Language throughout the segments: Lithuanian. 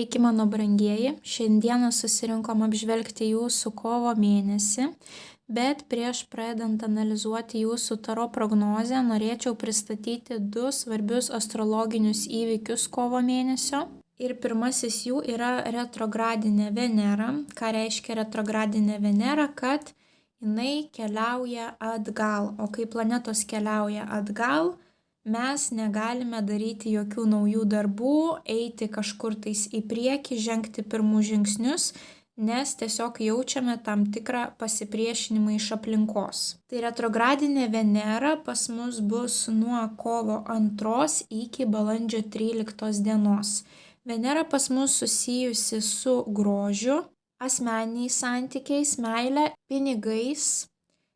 Sveiki mano brangieji, šiandieną susirinkom apžvelgti jūsų kovo mėnesį, bet prieš pradedant analizuoti jūsų taro prognozę, norėčiau pristatyti du svarbius astrologinius įvykius kovo mėnesio. Ir pirmasis jų yra retrogradinė Venera. Ką reiškia retrogradinė Venera? Kad jinai keliauja atgal, o kai planetos keliauja atgal, mes negalime daryti jokių naujų darbų, eiti kažkur tais į priekį, žengti pirmus žingsnius, nes tiesiog jaučiame tam tikrą pasipriešinimą iš aplinkos. Tai retrogradinė Venera pas mus bus nuo kovo 2 iki balandžio 13 dienos. Venera pas mus susijusi su grožiu, asmeniniais santykiais, meile, pinigais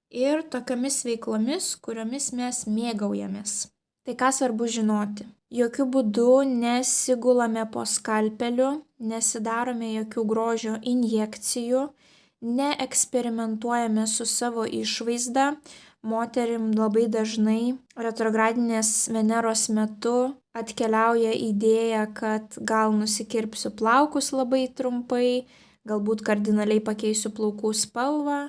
ir tokiamis veiklomis, kuriomis mes mėgaujamės. Tai ką svarbu žinoti? Jokių būdų nesigulame po skalpeliu, nesidarome jokių grožio injekcijų, neeksperimentuojame su savo išvaizda. Moterim labai dažnai retrogradinės Veneros metu atkeliauja idėja, kad gal nusikirpsiu plaukus labai trumpai, galbūt kardinaliai pakeisiu plaukų spalvą.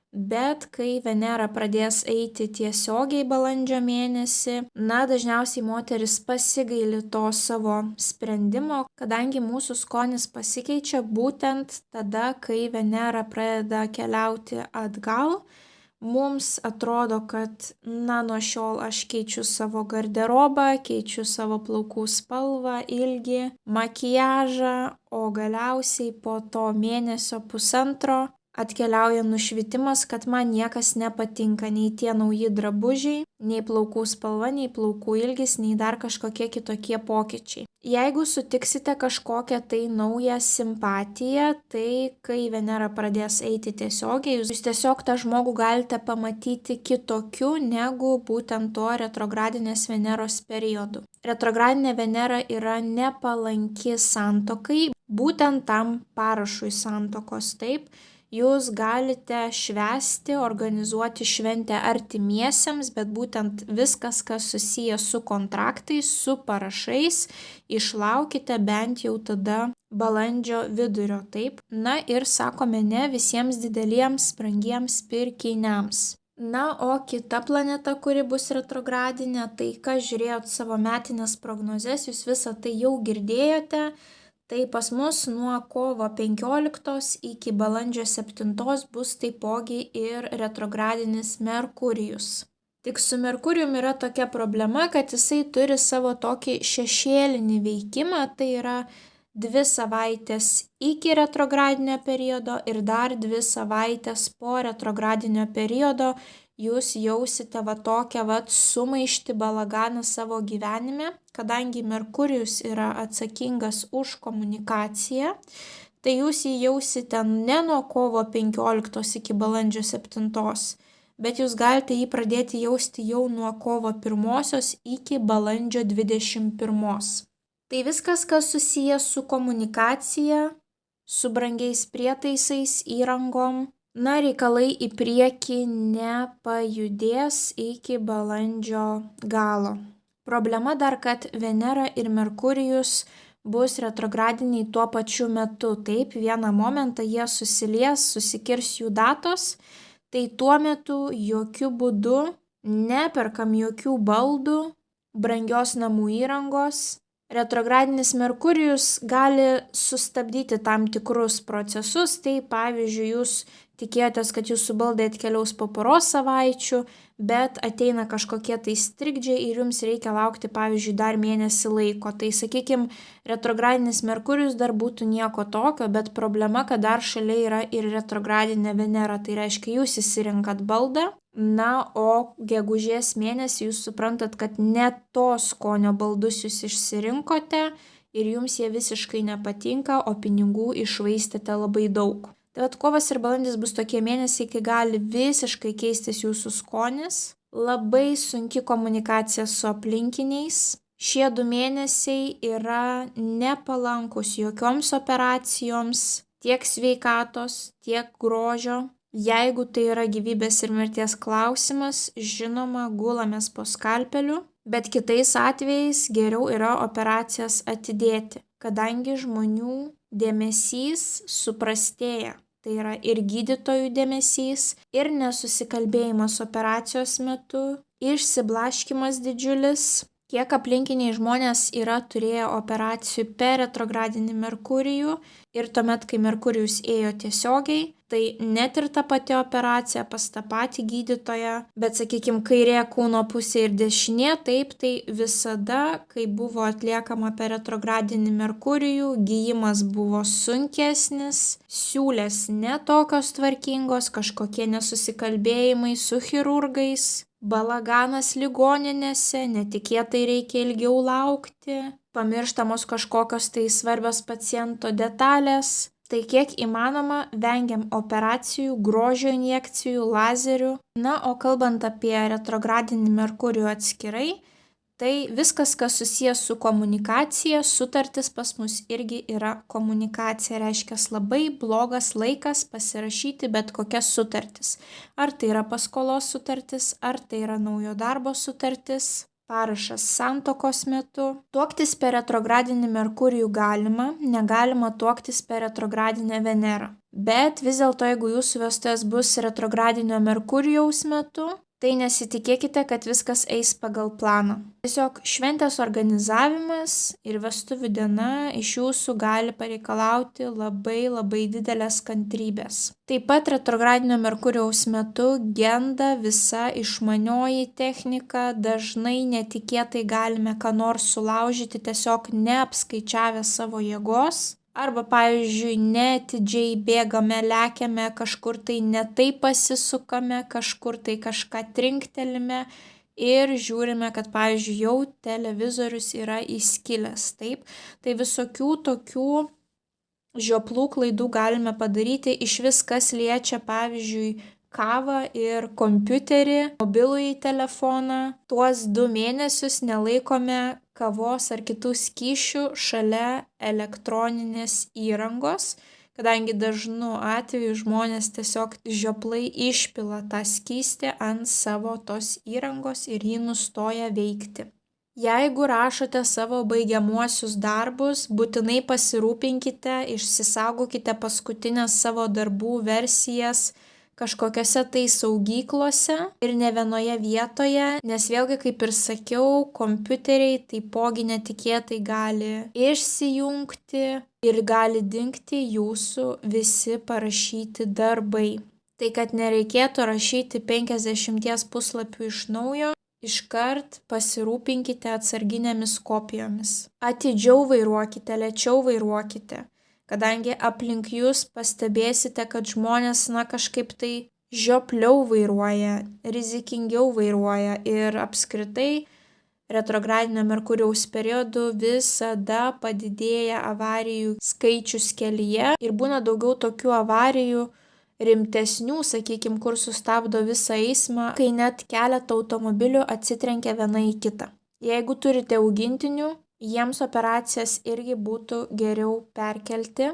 Bet kai Venera pradės eiti tiesiogiai balandžio mėnesį, dažniausiai moteris pasigaili to savo sprendimo, kadangi mūsų skonis pasikeičia būtent tada, kai Venera pradeda keliauti atgal. Mums atrodo, kad nuo šiol aš keičiu savo garderobą, keičiu savo plaukų spalvą, ilgį, makiažą, o galiausiai po to mėnesio pusantro atkeliauja nušvitimas, kad man niekas nepatinka, nei tie nauji drabužiai, nei plaukų spalva, nei plaukų ilgis, nei dar kažkokie kitokie pokyčiai. Jeigu sutiksite kažkokią tai naują simpatiją, tai kai Venera pradės eiti tiesiogiai, jūs tiesiog tą žmogų galite pamatyti kitokiu negu būtent to retrogradinės Veneros periodu. Retrogradinė Venera yra nepalanki santuokai, būtent tam parašui santuokos, taip. Jūs galite švęsti, organizuoti šventę artimiesiems, bet būtent viskas, kas susiję su kontraktais, su parašais, išlaukite bent jau tada balandžio vidurio, taip. Ir sakome ne visiems dideliems, brangiems pirkiniams. O kita planeta, kuri bus retrogradinė, tai kas žiūrėjot savo metinės prognozes, jūs visą tai jau girdėjote. Tai pas mus nuo kovo 15 iki balandžio 7 bus taipogi ir retrogradinis Merkurijus. Tik su Merkurijum yra tokia problema, kad jisai turi savo tokį šešėlinį veikimą, tai yra 2 savaitės iki retrogradinio periodo ir dar 2 savaitės po retrogradinio periodo. Jūs jausite tokią sumaištį, balaganą savo gyvenime, kadangi Merkurijus yra atsakingas už komunikaciją, tai jūs jį jausite ne nuo kovo 15 iki balandžio 7, bet jūs galite jį pradėti jausti jau nuo kovo 1 iki balandžio 21. Tai viskas, kas susijęs su komunikacija, su brangiais prietaisais, įrangom, reikalai į priekį nepajudės iki balandžio galo. Problema dar, kad Venera ir Merkurijus bus retrogradiniai tuo pačiu metu. Taip, vieną momentą jie susilies, susikirs jų datos, tai tuo metu jokių būdų neperkam jokių baldų, brangios namų įrangos. Retrogradinis Merkurijus gali sustabdyti tam tikrus procesus, tai pavyzdžiui, jūs tikėjotės, kad jūsų baldai atkeliaus po poros savaičių, bet ateina kažkokie tai strigdžiai ir jums reikia laukti, pavyzdžiui, dar mėnesį laiko. Tai sakykime, retrogradinis Merkurijus dar būtų nieko tokio, bet problema, kad dar šalia yra ir retrogradinė Venera, tai reiškia, jūs įsirinkat baldą. O gegužės mėnesį jūs suprantat, kad ne to skonio baldus jūs išsirinkote ir jums jie visiškai nepatinka, o pinigų iššvaistėte labai daug. Tai kovas ir balandis bus tokie mėnesiai, kai gali visiškai keistis jūsų skonis, labai sunki komunikacija su aplinkiniais. Šie 2 mėnesiai yra nepalankus jokioms operacijoms, tiek sveikatos, tiek grožio. Jeigu tai yra gyvybės ir mirties klausimas, žinoma, gulamės po skalpeliu, bet kitais atvejais geriau yra operacijas atidėti. kadangi žmonių dėmesys suprastėja. Tai yra ir gydytojų dėmesys, ir nesusikalbėjimas operacijos metu, išsiblaškymas didžiulis. Kiek aplinkiniai žmonės yra turėję operacijų per retrogradinį Merkurijų ir tuomet, kai Merkurijus ėjo tiesiogiai, tai net ir ta pati operacija pas tą patį gydytoją, bet sakykime, kairė kūno pusė ir dešinė, taip, tai visada, kai buvo atliekama per retrogradinį Merkurijų, gijimas buvo sunkesnis, siūlės ne tokios tvarkingos, kažkokie nesusikalbėjimai su chirurgais. Balaganas ligoninėse, netikėtai reikia ilgiau laukti, pamirštamos kažkokios tai svarbios paciento detalės. Tai kiek įmanoma vengiam operacijų, grožio injekcijų, lazerių. Na, o kalbant apie retrogradinį Merkurijų atskirai, tai viskas, kas susijęs su komunikacija, sutartis pas mus irgi yra komunikacija. Reiškia labai blogas laikas pasirašyti bet kokias sutartis. Ar tai yra paskolos sutartis, ar tai yra naujo darbo sutartis, parašas santuokos metu. Tuoktis per retrogradinį Merkurijų galima, negalima tuoktis per retrogradinę Venerą. Bet vis dėlto, jeigu jūsų vestuvės bus retrogradinio Merkurijaus metu, tai nesitikėkite, kad viskas eis pagal planą. Tiesiog šventės organizavimas ir vestuvių diena iš jūsų gali pareikalauti labai didelės kantrybės. Taip pat retrogradinio Merkurijaus metu genda visa išmanioji technika, dažnai netikėtai galime ką nors sulaužyti, tiesiog neapskaičiavę savo jėgos. Arba, pavyzdžiui, neatidžiai bėgame, lekiame, kažkur tai netaip pasisukame, kažkur tai kažką trinktelime ir žiūrime, kad, pavyzdžiui, jau televizorius yra įskilęs. Taip, tai visokių tokių žioplų klaidų galime padaryti, iš vis kas liečia, pavyzdžiui, kavą ir kompiuterį, mobilųjį telefoną. Tuos 2 mėnesius nelaikome kavos ar kitų skysčių šalia elektroninės įrangos, kadangi dažnu atveju žmonės tiesiog žioplai išpila tą skystį ant savo tos įrangos ir ji nustoja veikti. Jeigu rašote savo baigiamuosius darbus, būtinai pasirūpinkite, išsisaugokite paskutinės savo darbų versijas kažkokiose tai saugyklose ir ne vienoje vietoje, nes vėlgi, kaip ir sakiau, kompiuteriai taipogi netikėtai gali išsijungti ir gali dingti jūsų visi parašyti darbai. Tai kad nereikėtų rašyti 50 puslapių iš naujo, iškart pasirūpinkite atsarginėmis kopijomis. Atidžiau vairuokite, lėčiau vairuokite. Kadangi aplink jūs pastebėsite, kad žmonės, kažkaip tai žiopliau vairuoja, rizikingiau vairuoja ir apskritai retrogradinio Merkurijaus periodu visada padidėja avarijų skaičius kelyje ir būna daugiau tokių avarijų rimtesnių, sakykime, kur sustabdo visą eismą, kai net keletą automobilių atsitrenkia viena į kitą. Jeigu turite augintinių, jiems operacijas irgi būtų geriau perkelti.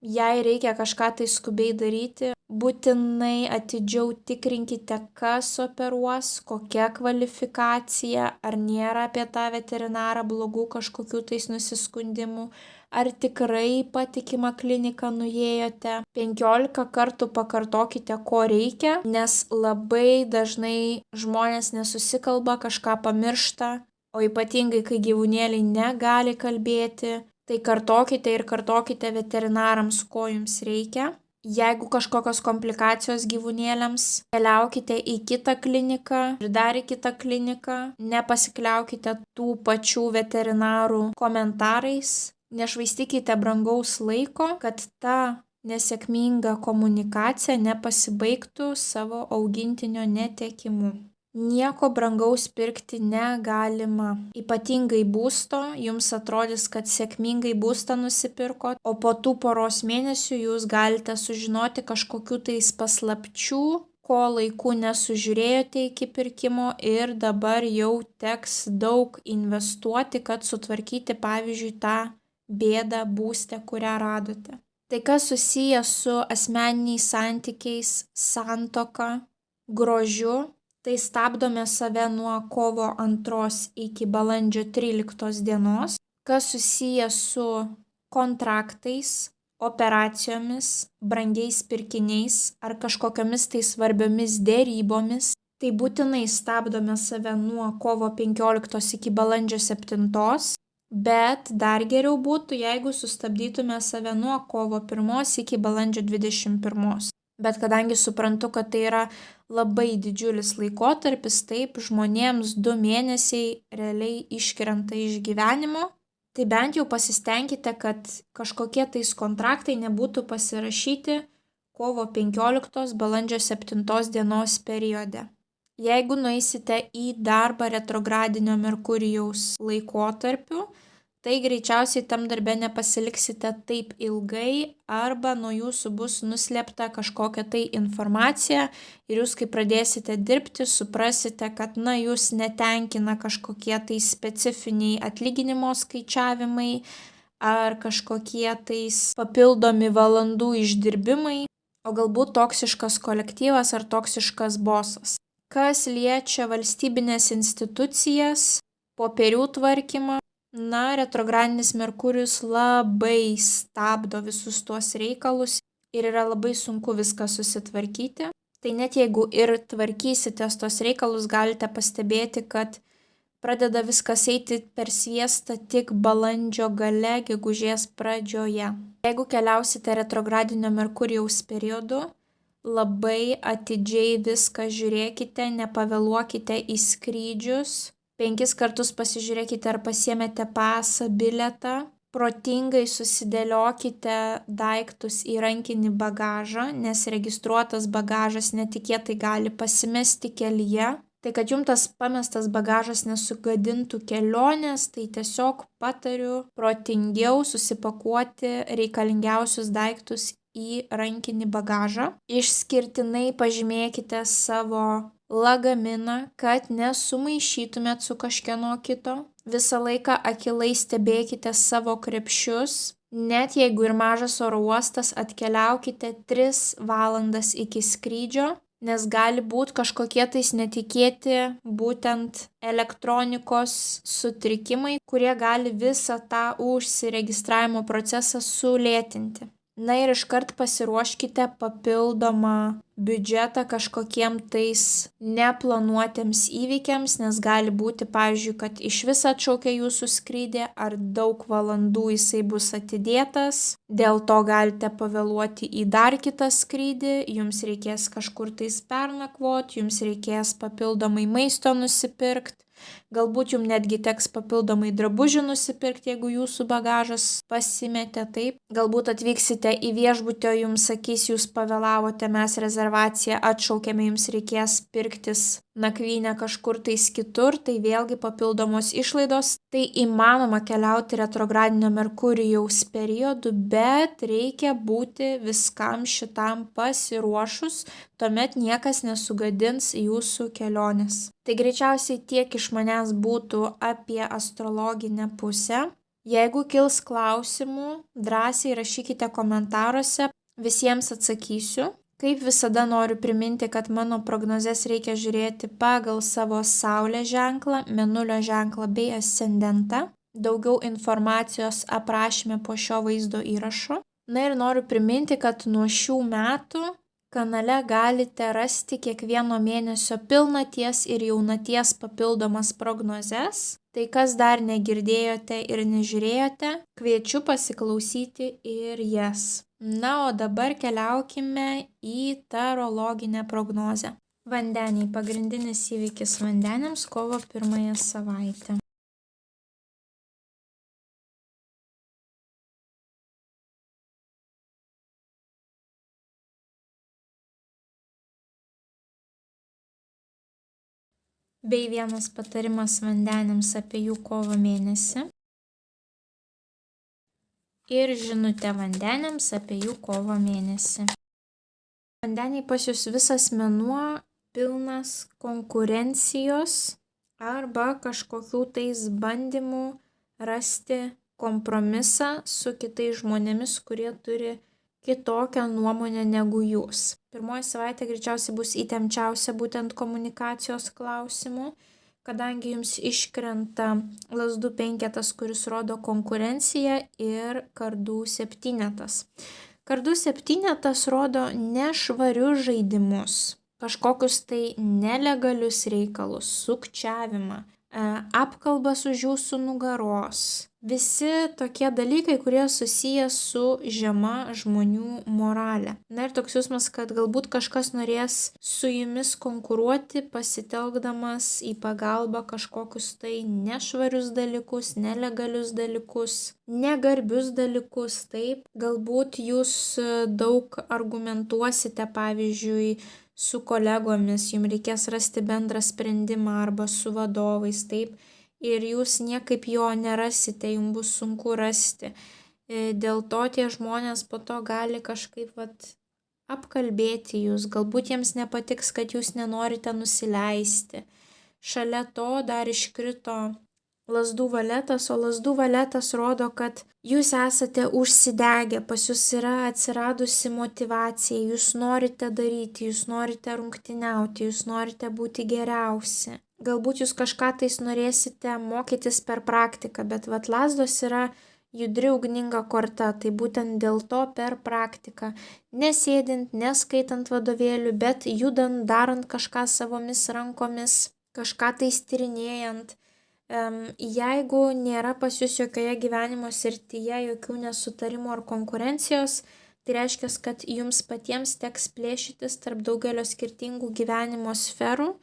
Jei reikia kažką tai skubiai daryti, būtinai atidžiau tikrinkite, kas operuos, kokia kvalifikacija, ar nėra apie tą veterinarą blogų kažkokių tais nusiskundimų, ar tikrai patikimą kliniką nuėjote. 15 kartų pakartokite, ko reikia, nes labai dažnai žmonės nesusikalba, kažką pamiršta. O ypatingai, kai gyvūnėliai negali kalbėti, tai kartokite ir kartokite veterinarams, ko jums reikia. Jeigu kažkokios komplikacijos gyvūnėliams, keliaukite į kitą kliniką ir dar į kitą kliniką. Nepasikliaukite tų pačių veterinarų komentarais. Nešvaistykite brangaus laiko, kad ta nesėkminga komunikacija nepasibaigtų savo augintinio netekimu. Nieko brangaus pirkti negalima. Ypatingai būsto, jums atrodys, kad sėkmingai būstą nusipirkot, o po tų poros mėnesių jūs galite sužinoti kažkokių tais paslapčių, ko laiku nesužiūrėjote iki pirkimo ir dabar jau teks daug investuoti, kad sutvarkyti, pavyzdžiui, tą bėdą būste, kurią radote. Tai kas susiję su asmeniniais santykiais, santuoka, grožiu, tai stabdome save nuo kovo 2 iki balandžio 13 dienos. Kas susiję su kontraktais, operacijomis, brangiais pirkiniais ar kažkokiamis tai svarbiomis dėrybomis, tai būtinai stabdome save nuo kovo 15 iki balandžio 7, bet dar geriau būtų, jeigu sustabdytume save nuo kovo 1 iki balandžio 21. Bet kadangi suprantu, kad tai yra labai didžiulis laikotarpis, taip žmonėms 2 mėnesiai realiai iškrenta iš gyvenimo, tai bent jau pasistengkite, kad kažkokie tais kontraktai nebūtų pasirašyti kovo 15 balandžio 7 dienos periode. Jeigu nueisite į darbą retrogradinio Merkurijaus laikotarpiu, tai greičiausiai tam darbe nepasiliksite taip ilgai arba nuo jūsų bus nuslėpta kažkokia tai informacija ir jūs, kai pradėsite dirbti, suprasite, kad jūs netenkina kažkokie tai specifiniai atlyginimo skaičiavimai ar kažkokie tais papildomi valandų išdirbimai, o galbūt toksiškas kolektyvas ar toksiškas bosas. Kas liečia valstybinės institucijas, popierių tvarkymą, retrogradinis Merkurijus labai stabdo visus tuos reikalus ir yra labai sunku viską susitvarkyti. Tai net jeigu ir tvarkysitės tos reikalus, galite pastebėti, kad pradeda viskas eiti per sviestą tik balandžio gale, gegužės pradžioje. Jeigu keliausite retrogradinio Merkurijaus periodu, labai atidžiai viską žiūrėkite, nepavėluokite į skrydžius, 5 kartus pasižiūrėkite, ar pasiėmėte pasą, bilietą, protingai susidėliokite daiktus į rankinį bagažą, nes registruotas bagažas netikėtai gali pasimesti kelyje. Tai kad jums tas pamestas bagažas nesugadintų kelionės, tai tiesiog patariu protingiau susipakuoti reikalingiausius daiktus į rankinį bagažą. Išskirtinai pažymėkite savo lagaminą, kad nesumaišytumėt su kažkieno kito. Visą laiką akylai stebėkite savo krepšius. Net jeigu ir mažas oro uostas, atkeliaukite 3 valandas iki skrydžio, nes gali būti kažkokie tais netikėti būtent elektronikos sutrikimai, kurie gali visą tą užsiregistravimo procesą sulėtinti. Ir iškart pasiruoškite papildomą biudžetą kažkokiem tais neplanuotiems įvykiams, nes gali būti, pavyzdžiui, kad iš vis atšaukia jūsų skrydį ar daug valandų jisai bus atidėtas. Dėl to galite pavėluoti į dar kitą skrydį, jums reikės kažkur tais pernakvoti, jums reikės papildomai maisto nusipirkti. Galbūt jums netgi teks papildomai drabužių nusipirkti, jeigu jūsų bagažas pasimetė taip. Galbūt atvyksite į viešbutį, jums sakys, jūs pavėlavote, mes rezervaciją atšaukėme, jums reikės pirktis nakvynę kažkur tais kitur, tai vėlgi papildomos išlaidos. Tai įmanoma keliauti retrogradinio Merkurijaus periodu, bet reikia būti viskam šitam pasiruošus, tuomet niekas nesugadins jūsų kelionės. Tai greičiausiai tiek iš manęs būtų apie astrologinę pusę. Jeigu kils klausimų, drąsiai rašykite komentaruose, visiems atsakysiu. Kaip visada noriu priminti, kad mano prognozes reikia žiūrėti pagal savo saulės ženklą, mėnulio ženklą bei ascendentą. Daugiau informacijos aprašyme po šio vaizdo įrašo. Ir noriu priminti, kad nuo šių metų kanale galite rasti kiekvieno mėnesio pilnaties ir jaunaties papildomas prognozes. Tai kas dar negirdėjote ir nežiūrėjote, kviečiu pasiklausyti ir jas. O dabar keliaukime į tarologinę prognozę. Vandeniai. Pagrindinis įvykis vandeniams kovo 1 savaitę. Bei vienas patarimas vandeniams apie jų kovo mėnesį. Ir žinutė vandeniams apie jų kovo mėnesį. Vandeniai, pas jūs visas mėnuo pilnas konkurencijos arba kažkokių tais bandymų rasti kompromisą su kitais žmonėmis, kurie turi kitokią nuomonę negu jūs. Pirmoji savaitė greičiausiai bus įtempčiausia būtent komunikacijos klausimų, kadangi jums iškrenta lazdų penketas, kuris rodo konkurenciją, ir kardų septynetas. Kardų septynetas rodo nešvarius žaidimus, kažkokius tai nelegalius reikalus, sukčiavimą, apkalbas už jūsų nugaros. Visi tokie dalykai, kurie susiję su žema žmonių morale. Na ir toks jausmas, kad galbūt kažkas norės su jumis konkuruoti, pasitelkdamas į pagalbą kažkokius tai nešvarius dalykus, nelegalius dalykus, negarbius dalykus. Taip, galbūt jūs daug argumentuosite, pavyzdžiui, su kolegomis, jums reikės rasti bendrą sprendimą arba su vadovais, taip, ir jūs niekaip jo nerasite, jums bus sunku rasti. Dėl to tie žmonės po to gali kažkaip apkalbėti jūs, galbūt jiems nepatiks, kad jūs nenorite nusileisti. Šalia to dar iškrito lazdų valetas, o lazdų valetas rodo, kad jūs esate užsidegę, pas jūs yra atsiradusi motyvacija, jūs norite daryti, jūs norite rungtyniauti, jūs norite būti geriausi. Galbūt jūs kažką tais norėsite mokytis per praktiką, bet lazdos yra judri ugninga korta, tai būtent dėl to per praktiką. Nesėdint, neskaitant vadovėlių, bet judant, darant kažką savomis rankomis, kažką tais tyrinėjant. Jeigu nėra pas jūs jokioje gyvenimo srityje jokių nesutarimų ar konkurencijos, tai reiškia, kad jums patiems teks plėšytis tarp daugelio skirtingų gyvenimo sferų.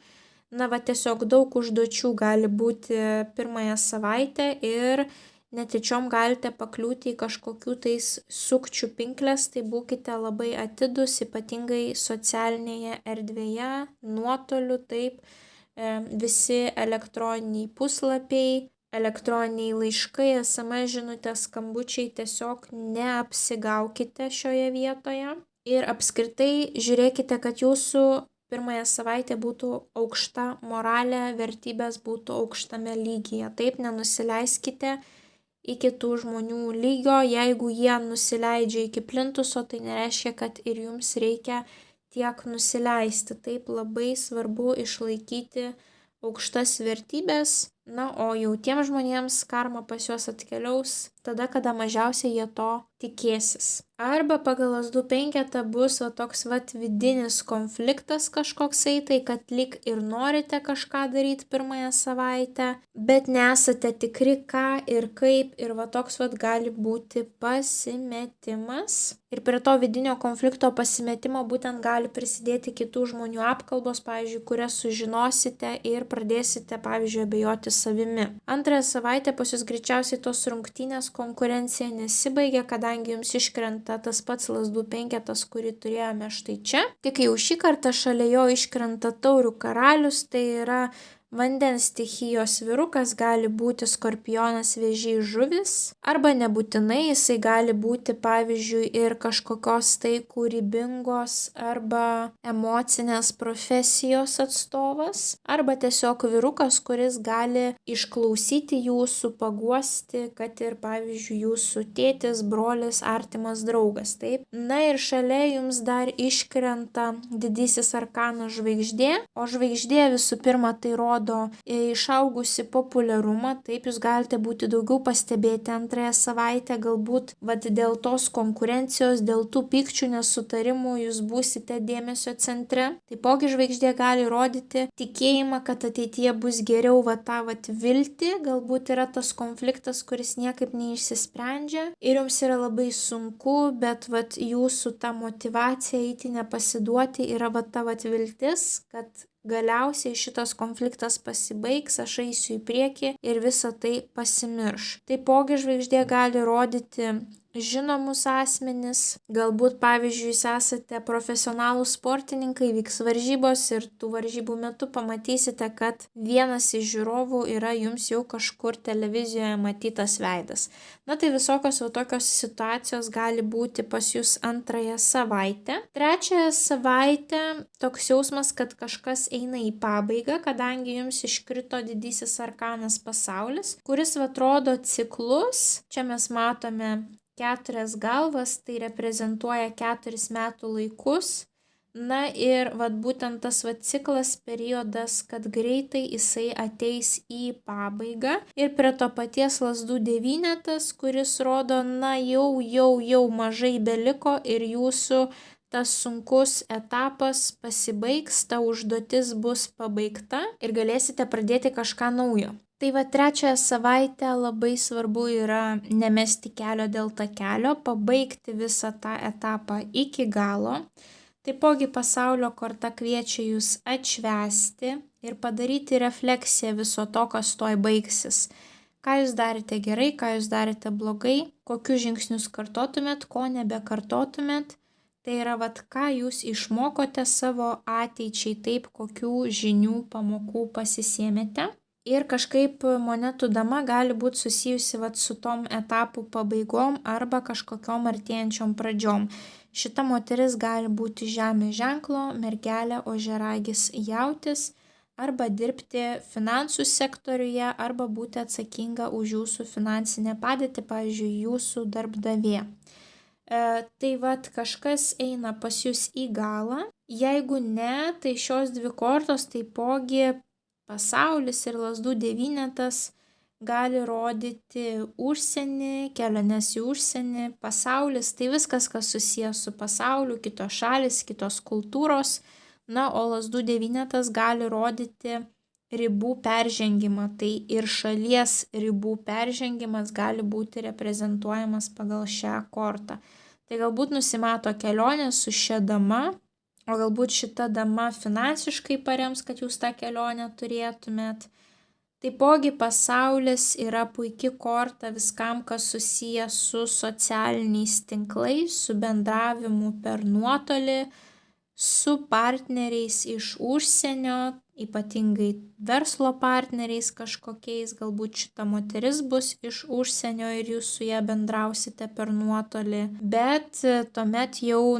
Tiesiog daug užduočių gali būti pirmąją savaitę ir netyčiom galite pakliūti į kažkokių tais sukčių pinkles, tai būkite labai atidus, ypatingai socialinėje erdvėje, nuotoliu, taip, visi elektroniniai puslapiai, elektroniniai laiškai, SMS žinutės, skambučiai, tiesiog neapsigaukite šioje vietoje ir apskritai žiūrėkite, kad jūsų pirmąją savaitę būtų aukšta moralė, vertybės būtų aukštame lygyje. Taip, nenusileiskite į kitų žmonių lygio, jeigu jie nusileidžia iki plintuso, tai nereiškia, kad ir jums reikia tiek nusileisti. Taip, labai svarbu išlaikyti aukštas vertybės, o jau tiems žmonėms karma pas juos atkeliaus tada, kada mažiausiai jie to tikėsis. Arba pagal lazdų penketą bus toks vidinis konfliktas kažkoksai, tai kad lyg ir norite kažką daryti pirmąją savaitę, bet nesate tikri ką ir kaip, ir toks gali būti pasimetimas. Ir prie to vidinio konflikto pasimetimo būtent gali prisidėti kitų žmonių apkalbos, pavyzdžiui, kurias sužinosite ir pradėsite, pavyzdžiui, abejoti savimi. Antrąją savaitę pas jūs greičiausiai tos rungtynės konkurencija nesibaigia, kadangi jums iškrenta tas pats lazdų penketas, kurį turėjome štai čia. Tik jau šį kartą šalia jo iškrenta taurių karalius, tai yra vandens stichijos vyrukas, gali būti skorpionas, vėžys, žuvis, arba nebūtinai jisai gali būti, pavyzdžiui, ir kažkokios tai kūrybingos arba emocinės profesijos atstovas, arba tiesiog vyrukas, kuris gali išklausyti jūsų, paguosti, kad ir, pavyzdžiui, jūsų tėtis, brolis, artimas draugas. Taip. Na ir šalia jums dar iškrenta didysis arkanas žvaigždė, o žvaigždė visų pirma tai rodo išaugusi populiarumą, taip jūs galite būti daugiau pastebėti antrąją savaitę, galbūt dėl tos konkurencijos, dėl tų pykčių, nesutarimų jūs būsite dėmesio centre. Taipogi žvaigždė gali rodyti tikėjimą, kad ateityje bus geriau, tą viltį, galbūt yra tas konfliktas, kuris niekaip neišsisprendžia ir jums yra labai sunku, bet jūsų ta motyvacija eiti, nepasiduoti yra ta viltis, kad galiausiai šitas konfliktas pasibaigs, aš eisiu į priekį ir visa tai pasimirš. Taipogi žvaigždė gali rodyti žinomus asmenis, galbūt, pavyzdžiui, jūs esate profesionalūs sportininkai, vyks varžybos ir tų varžybų metu pamatysite, kad vienas iš žiūrovų yra jums jau kažkur televizijoje matytas veidas. Tai visokios tokios situacijos gali būti pas jūs antrąją savaitę. Trečiąją savaitę toks jausmas, kad kažkas eina į pabaigą, kadangi jums iškrito didysis arkanas pasaulis, kuris atrodo ciklus. Čia mes matome 4 galvas, tai reprezentuoja 4 metų laikus. Na ir būtent tas ciklas, periodas, kad greitai jisai ateis į pabaigą. Ir prie to paties lazdų devynetas, kuris rodo, jau mažai beliko ir jūsų tas sunkus etapas pasibaigs, ta užduotis bus pabaigta ir galėsite pradėti kažką naujo. Tai trečiąją savaitę labai svarbu yra nemesti kelio dėl takelio, pabaigti visą tą etapą iki galo. Taipogi pasaulio korta kviečia jūs atšvęsti ir padaryti refleksiją viso to, kas toj baigsis. Ką jūs darėte gerai, ką jūs darėte blogai, kokius žingsnius kartotumėt, ko nebekartotumėt. Tai yra, ką jūs išmokote savo ateičiai, taip, kokių žinių, pamokų pasisėmėte. Ir kažkaip monetų dama gali būti susijusi su tom etapų pabaigom arba kažkokiom artėjančiom pradžiom. Šita moteris gali būti žemės ženklo, mergelė, ožiaragis, jautis, arba dirbti finansų sektoriuje, arba būti atsakinga už jūsų finansinę padėtį, pavyzdžiui, jūsų darbdavė. Tai kažkas eina pas jūs į galą. Jeigu ne, tai šios dvi kortos taipogi pasaulis ir lazdų devynetas gali rodyti užsienį, keliones į užsienį, pasaulis, tai viskas, kas susijęs su pasauliu, kitos šalis, kitos kultūros. Na, o lazdų devynetas gali rodyti ribų peržengimą, tai ir šalies ribų peržengimas gali būti reprezentuojamas pagal šią kortą. Tai galbūt nusimato kelionė su šia dama, o galbūt šita dama finansiškai parems, kad jūs tą kelionę turėtumėt. Taipogi pasaulis yra puikia korta viskam, kas susiję su socialiniais tinklais, su bendravimu per nuotolį, su partneriais iš užsienio, ypatingai verslo partneriais kažkokiais, galbūt šita moteris bus iš užsienio ir jūs su ja bendrausite per nuotolį, bet tuomet jau,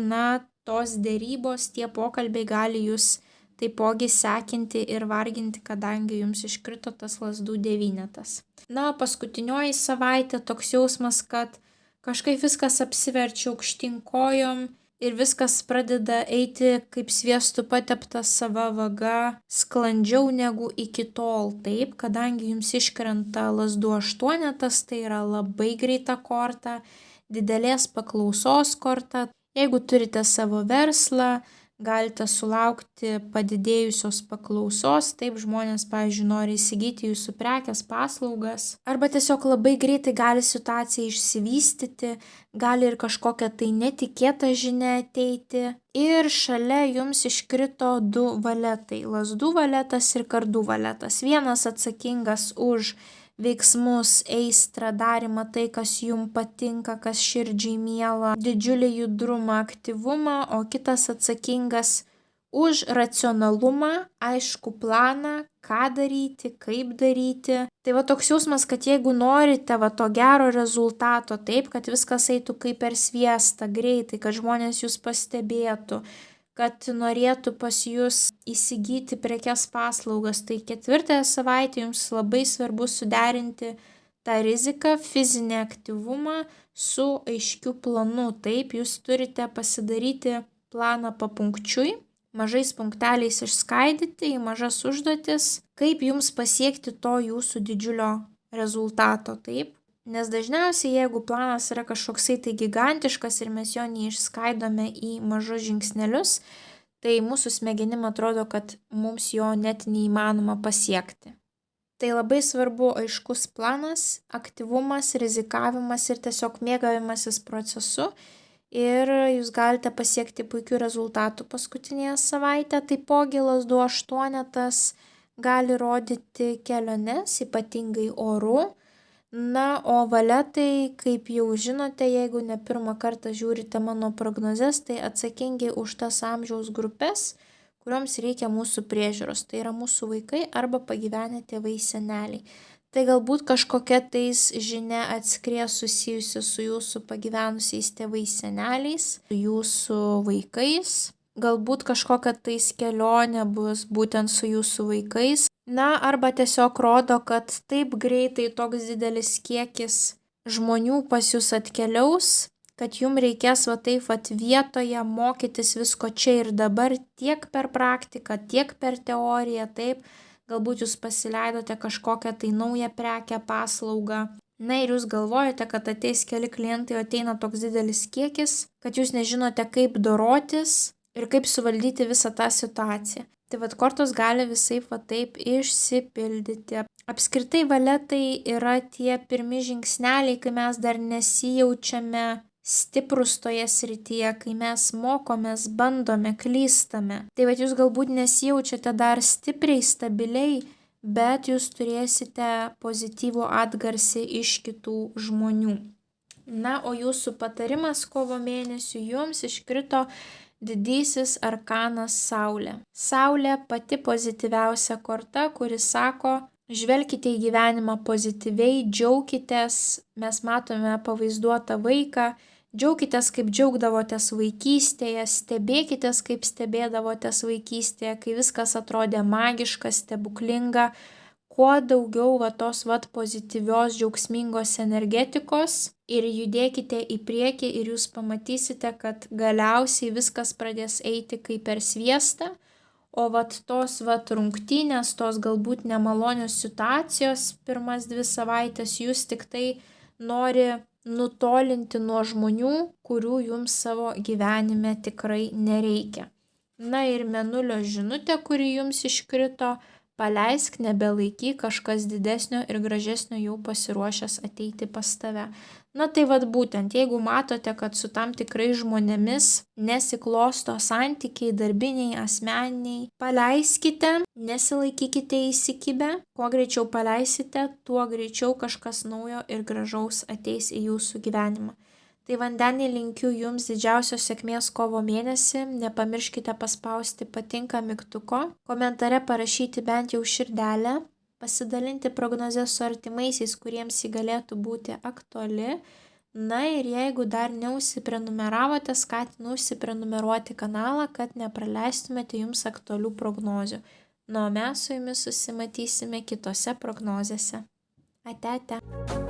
tos dėrybos, tie pokalbiai gali jūs taipogi sekinti ir varginti, kadangi jums iškrito tas lazdų devynetas. Na, paskutinioji savaitė toks jausmas, kad kažkaip viskas apsiverčia aukštyn kojom ir viskas pradeda eiti kaip sviestu patepta sava vaga, sklandžiau negu iki tol, taip, kadangi jums iškrenta lazdų aštuonetas, tai yra labai greita korta, didelės paklausos korta. Jeigu turite savo verslą, galite sulaukti padidėjusios paklausos, taip žmonės, pavyzdžiui, nori įsigyti jūsų prekes, paslaugas, arba tiesiog labai greitai gali situacija išsivystyti, gali ir kažkokia tai netikėta žinia ateiti. Ir šalia jums iškrito du valetai, lazdų valetas ir kardų valetas. Vienas atsakingas už veiksmus, aistrą, darymą, tai, kas jums patinka, kas širdžiai miela, didžiulį judrumą, aktyvumą, o kitas atsakingas už racionalumą, aišku planą, ką daryti, kaip daryti. Tai toks jausmas, kad jeigu norite to gero rezultato, taip, kad viskas eitų kaip per sviestą, greitai, kad žmonės jūs pastebėtų, kad norėtų pas jūs įsigyti prekes, paslaugas, tai ketvirtąją savaitę jums labai svarbu suderinti tą riziką, fizinį aktyvumą su aiškiu planu. Taip, jūs turite pasidaryti planą papunkčiui, mažais punkteliais išskaidyti į mažas užduotis, kaip jums pasiekti to jūsų didžiulio rezultato, taip. Nes dažniausiai, jeigu planas yra kažkoksai tai gigantiškas ir mes jo neišskaidome į mažus žingsnelius, tai mūsų smegenim atrodo, kad mums jo net neįmanoma pasiekti. Tai labai svarbu aiškus planas, aktyvumas, rizikavimas ir tiesiog mėgavimasis procesu. Ir jūs galite pasiekti puikių rezultatų paskutinėje savaitę. Taipogi lazdų aštuonetas gali rodyti keliones, ypatingai oru. Na, o valetai, kaip jau žinote, jeigu ne pirmą kartą žiūrite mano prognozes, tai atsakingi už tas amžiaus grupės, kurioms reikia mūsų priežiūros. Tai yra mūsų vaikai arba pagyvenę tėvai seneliai. Tai galbūt kažkokia tais žinia atskries susijusi su jūsų pagyvenusiais tėvais seneliais, su jūsų vaikais. Galbūt kažkokia tais kelionė bus būtent su jūsų vaikais. Na, arba tiesiog rodo, kad taip greitai toks didelis kiekis žmonių pas jūs atkeliaus, kad jums reikės va taip va vietoje mokytis visko čia ir dabar, tiek per praktiką, tiek per teoriją, taip. Galbūt jūs pasileidote kažkokią tai naują prekę, paslaugą. Na ir jūs galvojate, kad ateis keli klientai, ateina toks didelis kiekis, kad jūs nežinote, kaip dorotis ir kaip suvaldyti visą tą situaciją. Tai vat kortos gali visaip va taip išsipildyti. Apskritai valetai yra tie pirmi žingsneliai, kai mes dar nesijaučiame stiprus toje srityje, kai mes mokomės, bandome, klystame. Tai vat jūs galbūt nesijaučiate dar stipriai, stabiliai, bet jūs turėsite pozityvų atgarsį iš kitų žmonių. Na, o jūsų patarimas kovo mėnesių jums iškrito didysis arkanas Saulė. Saulė pati pozityviausia korta, kuri sako, žvelkite į gyvenimą pozityviai, džiaukitės, mes matome pavaizduotą vaiką, džiaukitės, kaip džiaugdavotės vaikystėje, stebėkitės, kaip stebėdavotės vaikystėje, kai viskas atrodė magiška, stebuklinga. Kuo daugiau tos pozityvios, džiaugsmingos energetikos ir judėkite į priekį ir jūs pamatysite, kad galiausiai viskas pradės eiti kaip per sviestą, o tos rungtynės, tos galbūt nemalonios situacijos pirmas 2 savaitės jūs tik tai nori nutolinti nuo žmonių, kurių jums savo gyvenime tikrai nereikia. Na ir mėnulio žinutė, kuri jums iškrito, paleisk, nebelaikyk, kažkas didesnio ir gražesnio jau pasiruošęs ateiti pas tave. Na tai būtent, jeigu matote, kad su tam tikrai žmonėmis nesiklosto santykiai, darbiniai, asmeniniai, paleiskite, nesilaikykite įsikibę, kuo greičiau paleisite, tuo greičiau kažkas naujo ir gražaus ateis į jūsų gyvenimą. Tai vandenį linkiu jums didžiausios sėkmės kovo mėnesį, nepamirškite paspausti patinka mygtuko, komentare parašyti bent jau širdelę, pasidalinti prognozes su artimaisiais, kuriems ji galėtų būti aktuali. Na ir jeigu dar neužsiprenumeravote, skatinu užsiprenumeruoti kanalą, kad nepraleistumėte jums aktualių prognozių. Na, o mes su jumis susimatysime kitose prognozėse. Ate, ate.